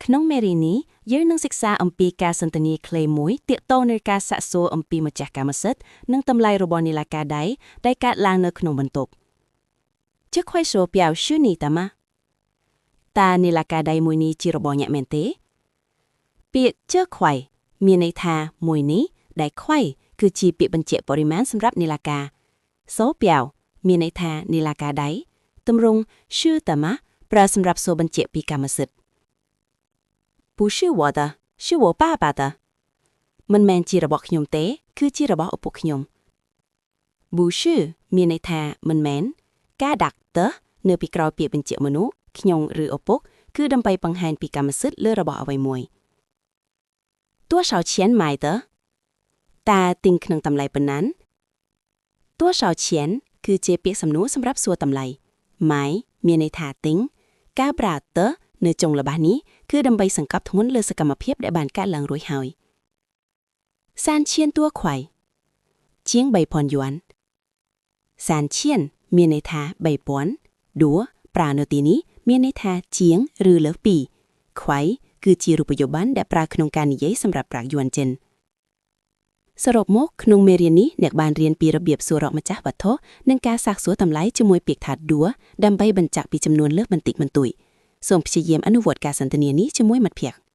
ក្នុងមេរៀននេះយើងនឹងសិក្សាអំពីការសន្ទនាខ្លីមួយទាក់ទងនឹងការសាកសួរអំពីម្ចាស់កម្មសិទ្ធិនិងតម្លៃរបស់នីឡាការដៃដែលកើតឡើងនៅក្នុងបន្ទប់这块手表是你的吗តើនីឡាការដៃមួយនេះជារបស់អ្នកមែនទេពាក្យ这块មានន័យថាមួយនេះដែល块គឺជាពាក្យបញ្ជាក់បរិមាណសម្រាប់នីឡាការ手表មានន័យថានីឡាការដៃទម្រង់是的吗ប្រើសម្រាប់សួរបញ្ជាក់ពីកម្មសិទ្ធិ不是我的是我爸爸的មិនមែនជារបស់ខ្ញុំទេគឺជារបស់ឪពុកខ្ញុំ不是មានន័យថាមិនមែនការដាក់的នៅពីក្រោយពាក្យបញ្ជាក់មនុស្សខ្ញុំឬឪពុកគឺដើម្បីបង្ហាញពីកម្មសិទ្ធិលើរបស់អ្វីមួយ多少钱买的តើទិញក្នុងតម្លៃប៉ុណ្ណា多少钱គឺជាពាក្យសំណួរសម្រាប់សួរតម្លៃម៉ៃមានន័យថាទិញការប្រើ的នៅចុងល្បះនេះគឺដើម្បីសង្កត់ធ្ងន់លើសកម្មភាពដែលបានកើតឡើងរួចហើយ3000多块ជាង 3,000 យួន3000មានន័យថា3000ដួប្រើនៅទីនេះមានន័យថាជាងឬលើសពីខ្វៃគឺជារូបិយប័ណ្ណដែលប្រើក្នុងការនិយាយសម្រាប់ប្រាក់យួនចិនសរុបមកក្នុងមេរៀននេះអ្នកបានរៀនពីរបៀបសួររកម្ចាស់វត្ថុនិងការសាកសួរតម្លៃជាមួយពាក្យថាដួដើម្បីបញ្ជាក់ពីចំនួនលើសបន្តិចបន្តួចសូមព្យាយាមអនុវត្តការសន្ទនានេះជាមួយមិត្តភក្តិ